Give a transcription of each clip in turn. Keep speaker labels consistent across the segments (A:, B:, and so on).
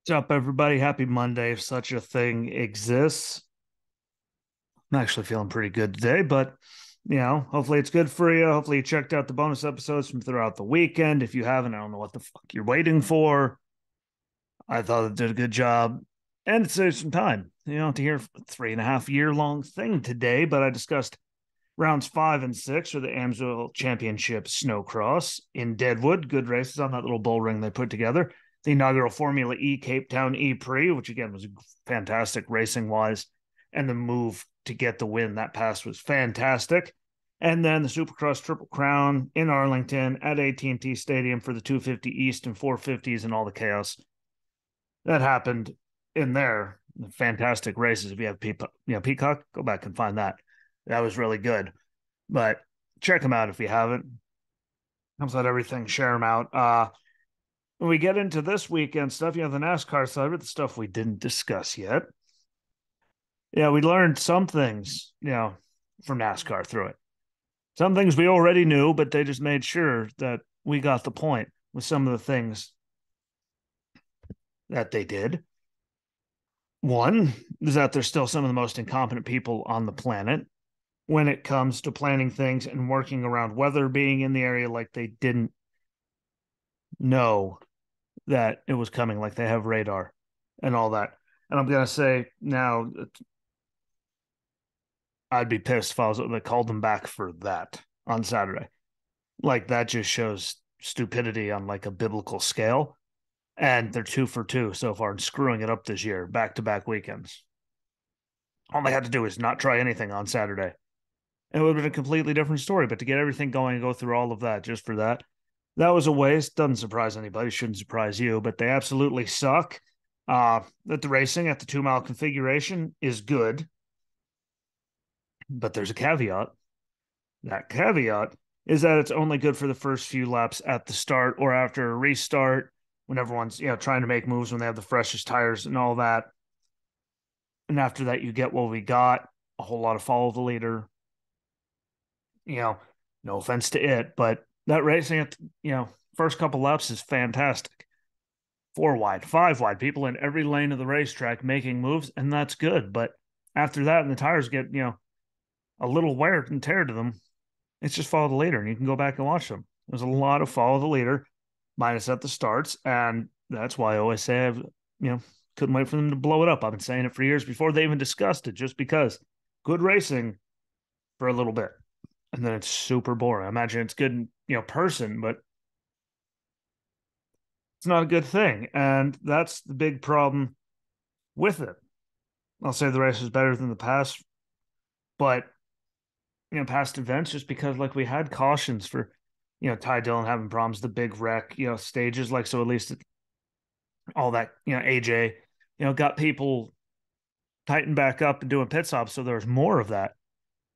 A: What's up, everybody? Happy Monday, if such a thing exists. I'm actually feeling pretty good today, but hopefully it's good for you. Hopefully you checked out the bonus episodes from throughout the weekend. If you haven't, I don't know what the fuck you're waiting for. I thought it did a good job and it saved some time, to hear a 3.5 year long thing today. But I discussed rounds 5 and 6 for the Amsoil Championship Snowcross in Deadwood. Good races on that little bull ring they put together. The inaugural Formula E Cape Town E Prix, which again was fantastic racing wise, and the move to get the win that pass was fantastic. And then the Supercross Triple Crown in Arlington at AT&T Stadium for the 250 East and 450s and all the chaos that happened in there. Fantastic races. If you have Peacock, go back and find that. That was really good. But check them out if you haven't. Comes out everything, share them out. When we get into this weekend stuff, the NASCAR side, but the stuff we didn't discuss yet. Yeah, we learned some things, from NASCAR through it. Some things we already knew, but they just made sure that we got the point with some of the things that they did. One is that there's still some of the most incompetent people on the planet when it comes to planning things and working around weather being in the area, like they didn't know that it was coming, like they have radar and all that. And I'm going to say now, I'd be pissed if I was they called them back for that on Saturday. Like that just shows stupidity on like a biblical scale. And they're 2 for 2 so far and screwing it up this year, back to back weekends. All they had to do is not try anything on Saturday. And it would have been a completely different story. But to get everything going and go through all of that just for that, that was a waste. Doesn't surprise anybody. Shouldn't surprise you, but they absolutely suck. That the racing at the 2 mile configuration is good, but there's a caveat. That caveat is that it's only good for the first few laps at the start or after a restart when everyone's trying to make moves when they have the freshest tires and all that. And after that, you get what we got: a whole lot of follow the leader. No offense to it, but that racing at first couple laps is fantastic. 4 wide, 5 wide, people in every lane of the racetrack making moves, and that's good. But after that, and the tires get a little wear and tear to them, it's just follow the leader, and you can go back and watch them. There's a lot of follow the leader, minus at the starts, and that's why I always say I've couldn't wait for them to blow it up. I've been saying it for years before they even discussed it, just because good racing for a little bit, and then it's super boring. I imagine it's good, person, but it's not a good thing, and that's the big problem with it. I'll say the race was better than the past, but past events, just because like we had cautions for Ty Dillon having problems, the big wreck, stages, like, so at least all that, AJ, got people tightened back up and doing pit stops, so there was more of that.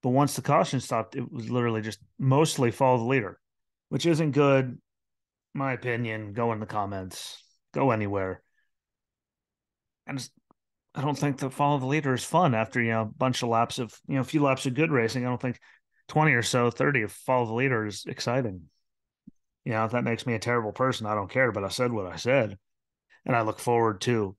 A: But once the caution stopped, it was literally just mostly follow the leader, which isn't good, my opinion. Go in the comments, go anywhere. And I don't think the follow the leader is fun after a bunch of laps of a few laps of good racing. I don't think 20 or so 30 of follow the leader is exciting. If that makes me a terrible person, I don't care. But I said what I said, and I look forward to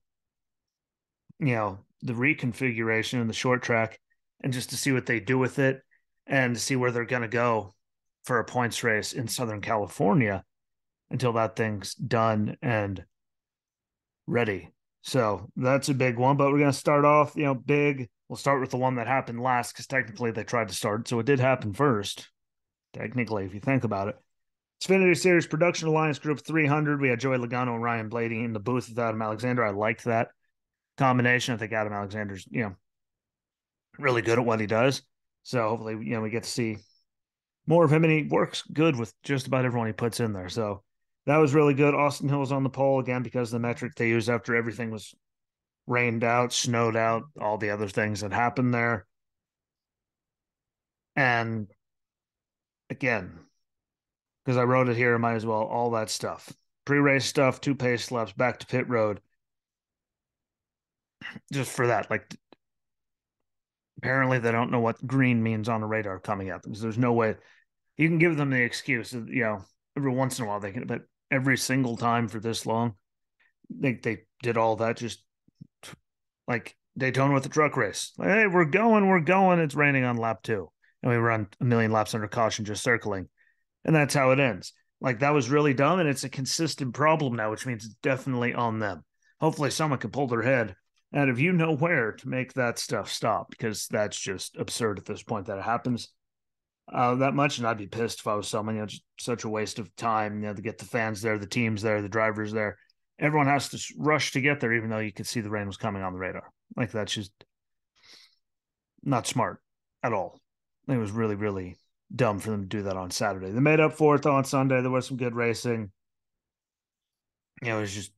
A: the reconfiguration in the short track, and just to see what they do with it, and to see where they're going to go for a points race in Southern California until that thing's done and ready. So that's a big one. But we're going to start off, big. We'll start with the one that happened last, because technically they tried to start. So it did happen first, technically, if you think about it. Xfinity Series Production Alliance Group 300. We had Joey Logano and Ryan Blaney in the booth with Adam Alexander. I liked that combination. I think Adam Alexander's, really good at what he does. So hopefully, we get to see more of him, and he works good with just about everyone he puts in there. So that was really good. Austin Hill was on the pole again because the metric they used after everything was rained out, snowed out, all the other things that happened there. And again, because I wrote it here, I might as well, all that stuff. Pre-race stuff, 2 pace laps, back to pit road. Just for that, like, apparently they don't know what green means on the radar coming at them, because there's no way you can give them the excuse that, every once in a while they can, but every single time for this long, they did all that just like Daytona with the truck race. Like, hey, we're going. It's raining on lap two. And we run a million laps under caution just circling. And that's how it ends. Like that was really dumb. And it's a consistent problem now, which means it's definitely on them. Hopefully someone can pull their head out of nowhere to make that stuff stop because that's just absurd at this point that it happens that much. And I'd be pissed if I was someone, it's such a waste of time, to get the fans there, the teams there, the drivers there. Everyone has to rush to get there, even though you could see the rain was coming on the radar. Like that's just not smart at all. It was really, really dumb for them to do that on Saturday. They made up for it though on Sunday. There was some good racing. It was just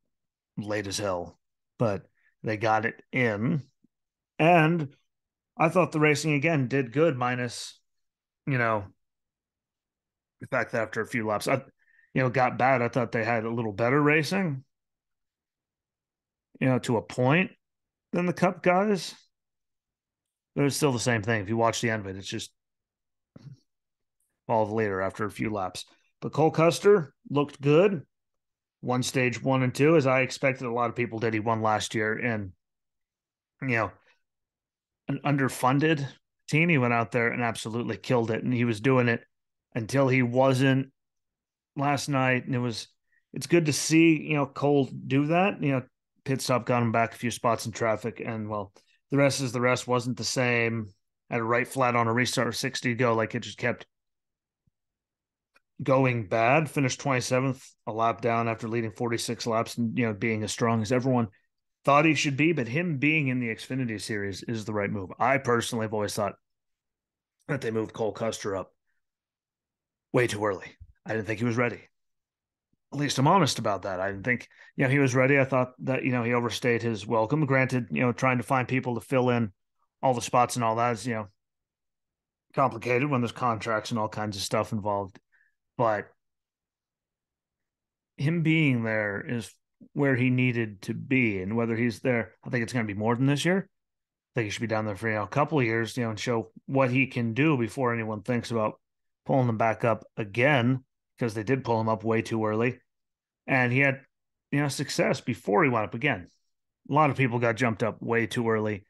A: late as hell, but they got it in. And I thought the racing again did good, minus, the fact that after a few laps, got bad. I thought they had a little better racing, to a point than the Cup guys. But it's still the same thing. If you watch the end of it, it's just all the later after a few laps. But Cole Custer looked good. Won stage 1 and 2, as I expected. A lot of people did. He won last year, and an underfunded team. He went out there and absolutely killed it, and he was doing it until he wasn't last night. And it's good to see Cole do that. Pit stop got him back a few spots in traffic, and well, the rest is the rest. Wasn't the same. Had a right flat on a restart, 60 to go. Like it just kept going bad. Finished 27th, a lap down after leading 46 laps, and being as strong as everyone thought he should be. But him being in the Xfinity series is the right move. I personally have always thought that they moved Cole Custer up way too early. I didn't think he was ready. At least I'm honest about that. I didn't think, he was ready. I thought that, he overstayed his welcome. Granted, trying to find people to fill in all the spots and all that is, complicated when there's contracts and all kinds of stuff involved. But him being there is where he needed to be. And whether he's there, I think it's going to be more than this year. I think he should be down there for, a couple of years, and show what he can do before anyone thinks about pulling him back up again, because they did pull him up way too early. And he had, success before he went up again. A lot of people got jumped up way too early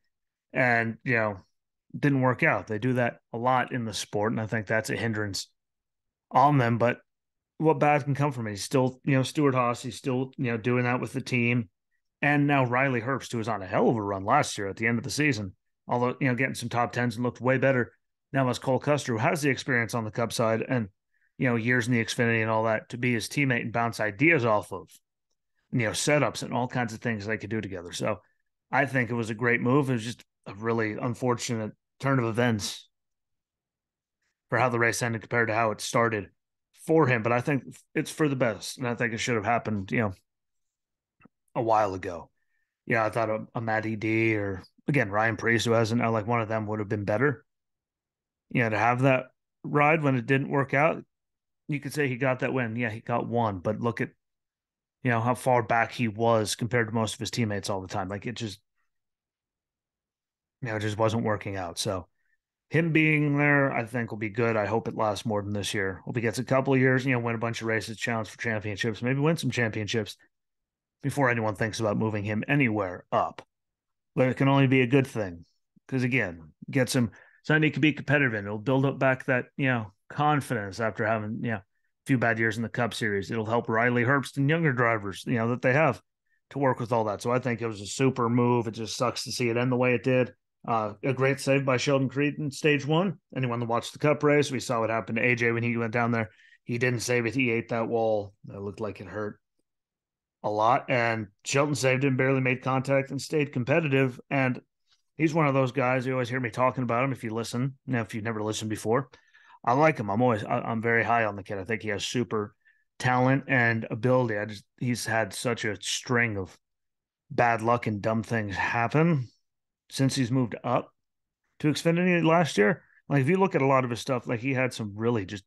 A: and, didn't work out. They do that a lot in the sport. And I think that's a hindrance on them. But what bad can come from it? He's still, Stuart Haas. He's still, doing that with the team. And now Riley Herbst, who was on a hell of a run last year at the end of the season, although, getting some top tens and looked way better. Now as Cole Custer, who has the experience on the Cup side and, years in the Xfinity and all that, to be his teammate and bounce ideas off of, setups and all kinds of things they could do together. So I think it was a great move. It was just a really unfortunate turn of events for how the race ended compared to how it started for him. But I think it's for the best. And I think it should have happened, a while ago. I thought a Matty D or again Ryan Preece, who hasn't, like one of them would have been better. To have that ride when it didn't work out. You could say he got that win. Yeah, he got one, but look at how far back he was compared to most of his teammates all the time. Like it just it just wasn't working out. So him being there, I think will be good. I hope it lasts more than this year. Hope he gets a couple of years, win a bunch of races, challenge for championships, maybe win some championships before anyone thinks about moving him anywhere up. But it can only be a good thing because again, gets him something he can be competitive in. It'll build up back that confidence after having a few bad years in the Cup Series. It'll help Riley Herbst and younger drivers that they have to work with all that. So I think it was a super move. It just sucks to see it end the way it did. A great save by Sheldon Creed in stage 1. Anyone that watched the Cup race, we saw what happened to AJ when he went down there. He didn't save it. He ate that wall. It looked like it hurt a lot. And Shelton saved him, barely made contact, and stayed competitive. And he's one of those guys. You always hear me talking about him if you listen. Now, if you've never listened before, I like him. I'm very high on the kid. I think he has super talent and ability. He's had such a string of bad luck and dumb things happen since he's moved up to Xfinity last year. Like if you look at a lot of his stuff, like he had some really just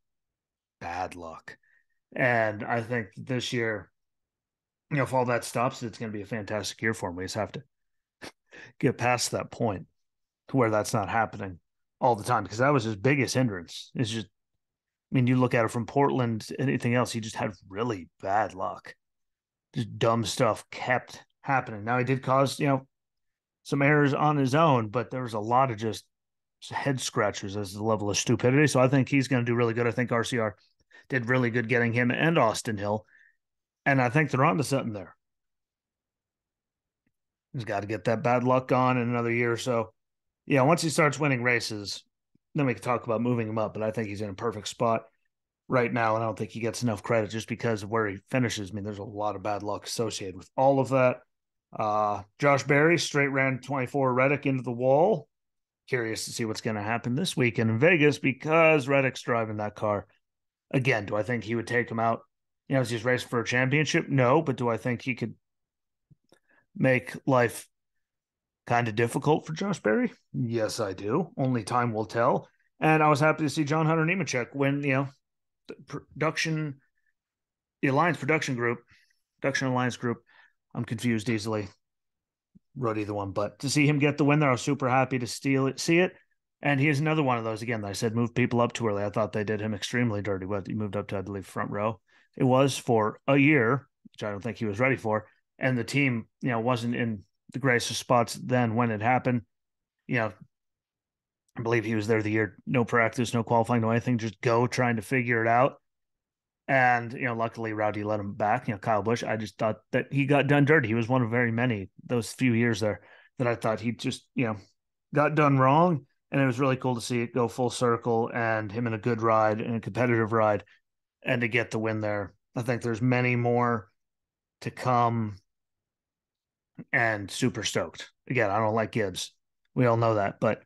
A: bad luck. And I think this year, if all that stops, it's going to be a fantastic year for him. We just have to get past that point to where that's not happening all the time, because that was his biggest hindrance. It's just, you look at it from Portland, anything else, he just had really bad luck. Just dumb stuff kept happening. Now he did cause, some errors on his own, but there was a lot of just head scratchers as the level of stupidity. So I think he's going to do really good. I think RCR did really good getting him and Austin Hill. And I think they're onto something there. He's got to get that bad luck gone in another year or so. Yeah, once he starts winning races, then we can talk about moving him up. But I think he's in a perfect spot right now, and I don't think he gets enough credit just because of where he finishes. I mean, there's a lot of bad luck associated with all of that. Josh Berry straight ran 24 Reddick into the wall. Curious to see what's going to happen this weekend in Vegas because Reddick's driving that car. Again, do I think he would take him out? Is he's racing for a championship? No, but do I think he could make life kind of difficult for Josh Berry? Yes, I do. Only time will tell. And I was happy to see John Hunter Nemechek win, the Alliance Production Alliance Group. I'm confused easily. Wrote either one, but to see him get the win there, I was super happy to see it. And he is another one of those, again, that I said move people up too early. I thought they did him extremely dirty. But he moved up to, I believe, front row. It was for a year, which I don't think he was ready for. And the team, wasn't in the greatest of spots then when it happened. I believe he was there the year, no practice, no qualifying, no anything, just go trying to figure it out. And, luckily Rowdy let him back. Kyle Busch, I just thought that he got done dirty. He was one of very many, those few years there, that I thought he just, got done wrong. And it was really cool to see it go full circle and him in a good ride and a competitive ride and to get the win there. I think there's many more to come and super stoked. Again, I don't like Gibbs. We all know that, but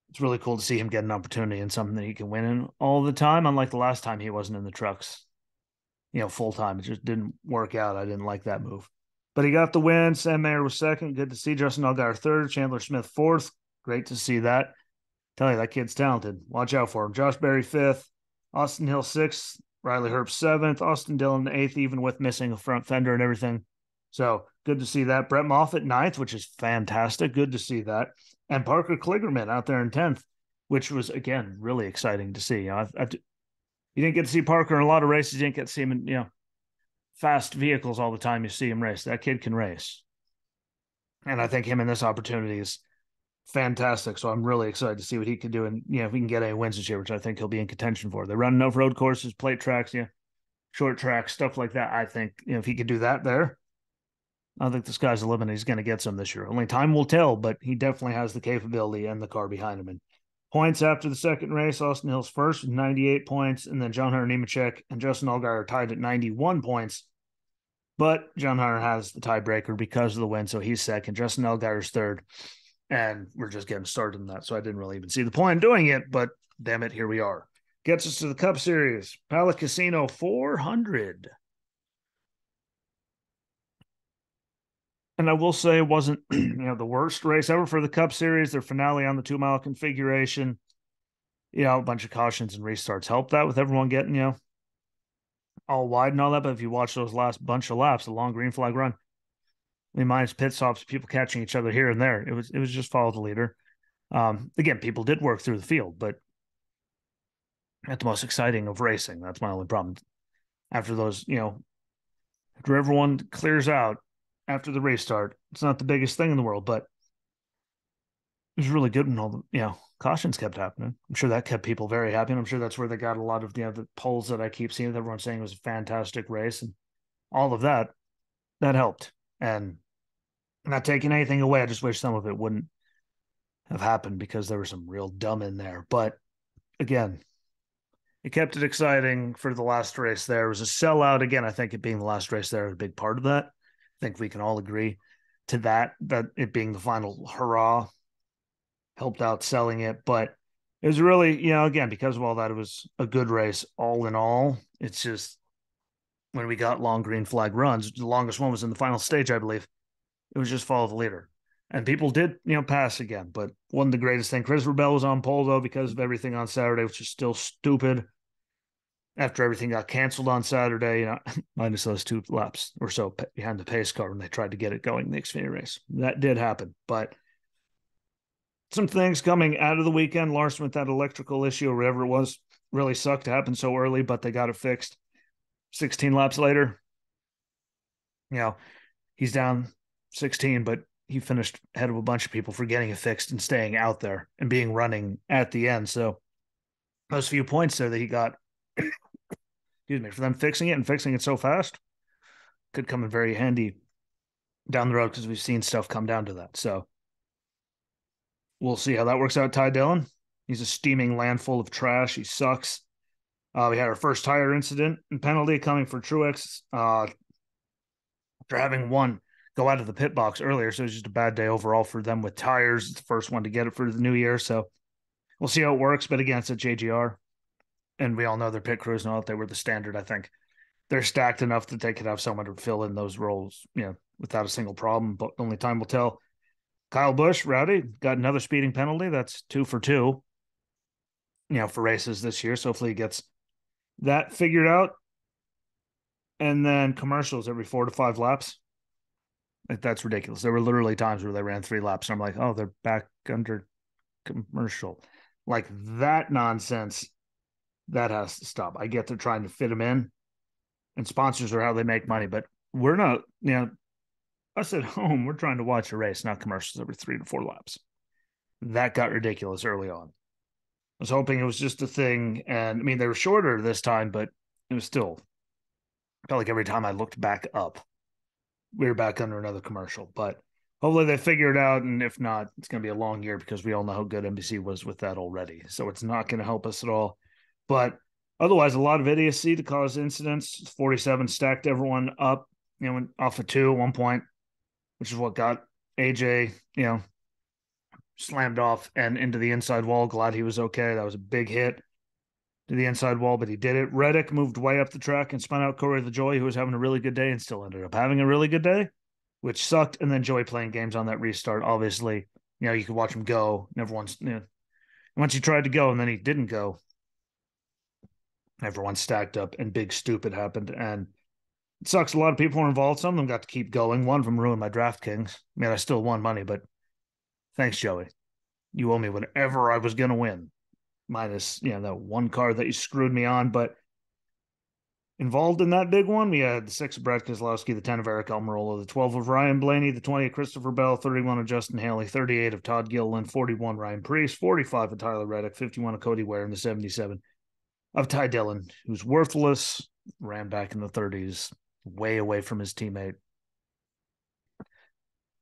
A: it's really cool to see him get an opportunity and something that he can win in all the time. Unlike the last time he wasn't in the trucks, full time. It just didn't work out. I didn't like that move. But he got the win. Sam Mayer was second. Good to see. Justin Allgaier third. Chandler Smith fourth. Great to see that. Tell you, that kid's talented. Watch out for him. Josh Berry fifth. Austin Hill sixth. Riley Herbst seventh. Austin Dillon eighth, even with missing a front fender and everything. So good to see that. Brett Moffitt ninth, which is fantastic. Good to see that. And Parker Kligerman out there in 10th, which was, again, really exciting to see. You didn't get to see Parker in a lot of races. You didn't get to see him in, fast vehicles all the time. You see him race. That kid can race. And I think him in this opportunity is fantastic. So I'm really excited to see what he can do. And, if we can get any wins this year, which I think he'll be in contention for. They're running enough road courses, plate tracks, short tracks, stuff like that. I think, if he could do that there, I think the sky's the limit. He's going to get some this year. Only time will tell, but he definitely has the capability and the car behind him. And points after the second race, Austin Hill's first with 98 points, and then John Hunter Nemechek and Justin Allgaier are tied at 91 points. But John Hunter has the tiebreaker because of the win, so he's second. Justin Allgaier's third, and we're just getting started in that, so I didn't really even see the point in doing it, but damn it, here we are. Gets us to the Cup Series. Pala Casino 400. And I will say it wasn't, the worst race ever for the Cup Series. Their finale on the 2-mile configuration, a bunch of cautions and restarts helped that with everyone getting, all wide and all that. But if you watch those last bunch of laps, the long green flag run, minus pit stops, people catching each other here and there, it was just follow the leader. Again, people did work through the field, but at the most exciting of racing, that's my only problem. After those, after everyone clears out, after the restart, it's not the biggest thing in the world, but it was really good when all the cautions kept happening. I'm sure that kept people very happy, and I'm sure that's where they got a lot of the polls that I keep seeing with everyone saying it was a fantastic race, and all of that helped. And not taking anything away, I just wish some of it wouldn't have happened because there was some real dumb in there. But again, it kept it exciting for the last race there. It was a sellout. Again, I think it being the last race there is a big part of that. I think we can all agree to that it being the final hurrah helped out selling it. But it was really, again, because of all that, it was a good race all in all. It's just when we got long green flag runs, the longest one was in the final stage, I believe. It was just follow the leader. And people did, pass again, but wasn't the greatest thing. Chris Rebel was on pole, though, because of everything on Saturday, which is still stupid. After everything got canceled on Saturday, minus those 2 laps or so behind the pace car when they tried to get it going in the Xfinity race. That did happen. But some things coming out of the weekend. Larson with that electrical issue or whatever it was really sucked to happen so early, but they got it fixed 16 laps later. He's down 16, but he finished ahead of a bunch of people for getting it fixed and staying out there and being running at the end. So those few points there that he got, excuse me, for them fixing it and fixing it so fast could come in very handy down the road because we've seen stuff come down to that. So we'll see how that works out. Ty Dillon, he's a steaming landful of trash. He sucks. We had our first tire incident and penalty coming for Truex after having one go out of the pit box earlier. So it was just a bad day overall for them with tires. It's the first one to get it for the new year. So we'll see how it works. But again, it's at JGR. And we all know their pit crews and all that. They were the standard, I think. They're stacked enough that they could have someone to fill in those roles, without a single problem. But only time will tell. Kyle Busch, Rowdy, got another speeding penalty. That's 2 for 2, for races this year. So hopefully he gets that figured out. And then commercials every 4 to 5 laps. Like, that's ridiculous. There were literally times where they ran 3 laps. And I'm like, oh, they're back under commercial. Like, that nonsense, that has to stop. I get they're trying to fit them in, and sponsors are how they make money. But we're not, us at home, we're trying to watch a race, not commercials every 3 to 4 laps. That got ridiculous early on. I was hoping it was just a thing. And I mean, they were shorter this time, but it was still, felt like every time I looked back up, we were back under another commercial. But hopefully they figure it out. And if not, it's going to be a long year because we all know how good NBC was with that already. So it's not going to help us at all. But otherwise, a lot of idiocy to cause incidents. 47 stacked everyone up, off of 2 at one point, which is what got AJ, slammed off and into the inside wall. Glad he was okay. That was a big hit to the inside wall, but he did it. Reddick moved way up the track and spun out Corey LaJoie, who was having a really good day and still ended up having a really good day, which sucked. And then Joey playing games on that restart. Obviously, you could watch him go. And everyone's, once he tried to go and then he didn't go, everyone stacked up and big stupid happened. And it sucks. A lot of people were involved. Some of them got to keep going. One of them ruined my DraftKings. I mean, I still won money, but thanks, Joey. You owe me whatever I was going to win, minus, that one card that you screwed me on. But involved in that big one, we had the 6 of Brad Keselowski, the 10 of Eric Almirola, the 12 of Ryan Blaney, the 20 of Christopher Bell, 31 of Justin Haley, 38 of Todd Gilliland, 41 Ryan Preece, 45 of Tyler Reddick, 51 of Cody Ware, and the 77 of Ty Dillon, who's worthless, ran back in the 30s, way away from his teammate,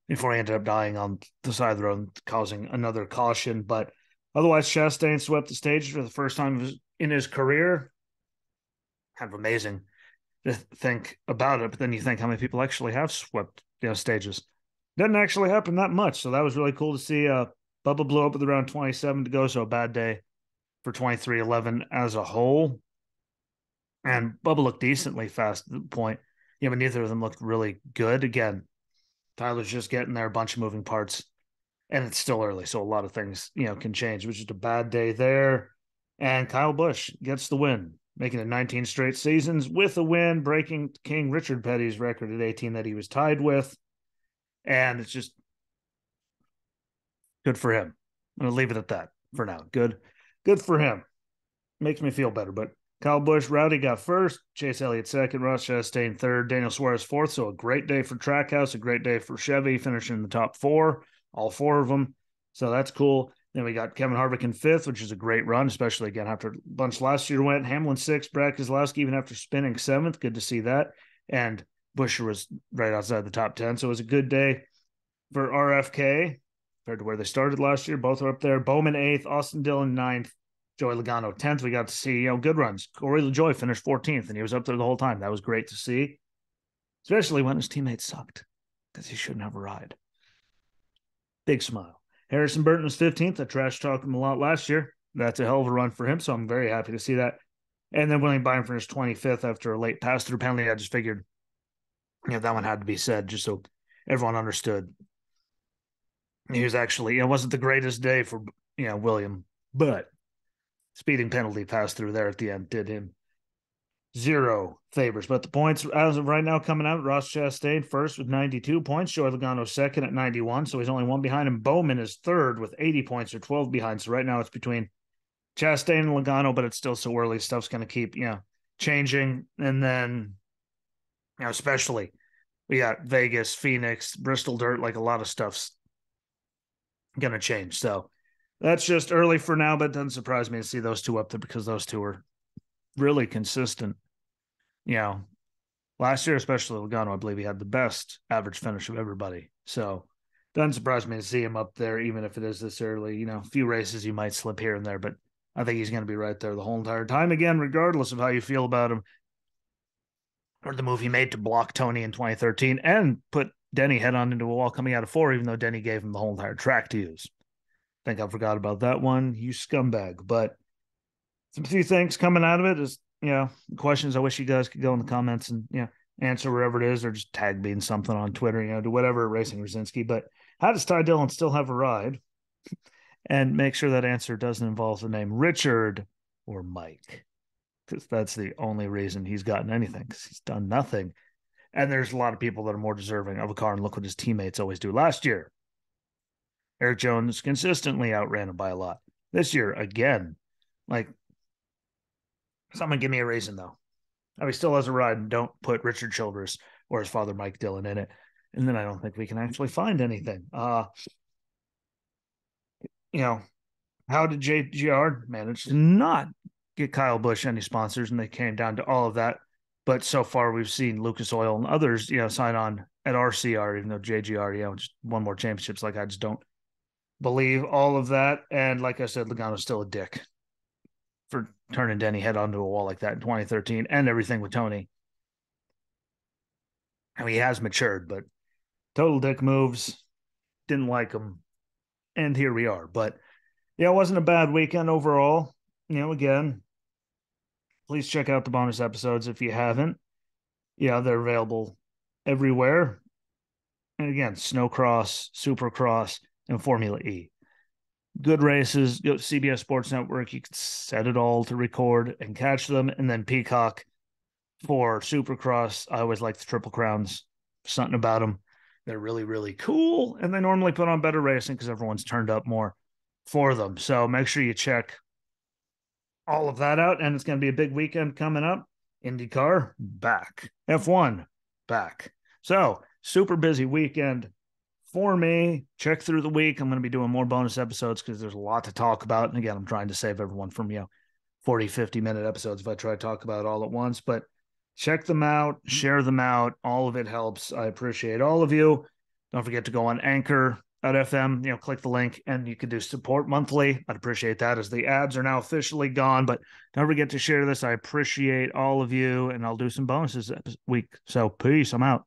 A: before he ended up dying on the side of the road, causing another caution. But otherwise, Chastain swept the stage for the first time in his career. Kind of amazing to think about it, but then you think how many people actually have swept stages. Doesn't actually happen that much, so that was really cool to see. Bubba blew up with around 27 to go, so a bad day for 23-11 as a whole. And Bubba looked decently fast at the point. But neither of them looked really good. Again, Tyler's just getting there, a bunch of moving parts, and it's still early, so a lot of things, can change. It was just a bad day there. And Kyle Busch gets the win, making it 19 straight seasons with a win, breaking King Richard Petty's record at 18 that he was tied with. And it's just good for him. I'm going to leave it at that for now. Good for him. Makes me feel better. But Kyle Busch, Rowdy got first, Chase Elliott second, Ross Chastain third, Daniel Suarez fourth. So a great day for Trackhouse, a great day for Chevy, finishing in the top 4, all 4 of them. So that's cool. Then we got Kevin Harvick in 5th, which is a great run, especially again after a bunch last year went. Hamlin 6th, Brad Keselowski even after spinning 7th. Good to see that. And Buescher was right outside the top 10. So it was a good day for RFK compared to where they started last year. Both are up there. Bowman 8th, Austin Dillon 9th, Joey Logano 10th. We got to see, good runs. Corey LaJoie finished 14th, and he was up there the whole time. That was great to see, especially when his teammates sucked because he shouldn't have a ride. Big smile. Harrison Burton was 15th. I trash talked him a lot last year. That's a hell of a run for him, so I'm very happy to see that. And then William Byron finished 25th after a late pass-through penalty. I just figured, that one had to be said just so everyone understood. He was actually, it wasn't the greatest day for, William, but speeding penalty pass-through there at the end did him 0 favors. But the points as of right now coming out, Ross Chastain first with 92 points, Joey Logano second at 91, so he's only 1 behind him. Bowman is third with 80 points, or 12 behind. So right now it's between Chastain and Logano, but it's still so early. Stuff's going to keep, changing. And then, especially we got Vegas, Phoenix, Bristol Dirt, like a lot of stuff's going to change. So that's just early for now, but it doesn't surprise me to see those two up there because those two are really consistent. You know, last year, especially Logano, I believe he had the best average finish of everybody. So doesn't surprise me to see him up there, even if it is this early. You know, a few races you might slip here and there, but I think he's going to be right there the whole entire time again, regardless of how you feel about him or the move he made to block Tony in 2013 and put Denny head on into a wall coming out of 4, even though Denny gave him the whole entire track to use. I think I forgot about that one. You scumbag. But some few things coming out of it is, questions I wish you guys could go in the comments and, answer wherever it is or just tag me in something on Twitter, do whatever, Racing Rosinski. But how does Ty Dillon still have a ride? And make sure that answer doesn't involve the name Richard or Mike, because that's the only reason he's gotten anything, because he's done nothing. And there's a lot of people that are more deserving of a car, and look what his teammates always do. Last year, Eric Jones consistently outran him by a lot. This year, again, like, someone give me a reason, though. He still has a ride, and don't put Richard Childress or his father, Mike Dillon, in it. And then I don't think we can actually find anything. How did JGR manage to not get Kyle Busch any sponsors? And they came down to all of that. But so far, we've seen Lucas Oil and others, sign on at RCR, even though JGR, just won more championships. Like, I just don't believe all of that. And like I said, Logano's still a dick for turning Denny head onto a wall like that in 2013 and everything with Tony. I mean, he has matured, but total dick moves. Didn't like him. And here we are. But yeah, it wasn't a bad weekend overall. Again, please check out the bonus episodes if you haven't. Yeah, they're available everywhere. And again, Snowcross, Supercross, and Formula E. Good races. CBS Sports Network, you can set it all to record and catch them. And then Peacock for Supercross. I always like the Triple Crowns. Something about them. They're really, really cool. And they normally put on better racing because everyone's turned up more for them. So make sure you check all of that out. And it's going to be a big weekend coming up. IndyCar back. F1 back. So super busy weekend for me. Check through the week. I'm going to be doing more bonus episodes because there's a lot to talk about. And again, I'm trying to save everyone from, 40, 50-minute episodes if I try to talk about it all at once. But check them out, share them out. All of it helps. I appreciate all of you. Don't forget to go on Anchor.fm, click the link, and you can do support monthly. I'd appreciate that, as the ads are now officially gone. But don't forget to share this. I appreciate all of you, and I'll do some bonuses this week. So peace. I'm out.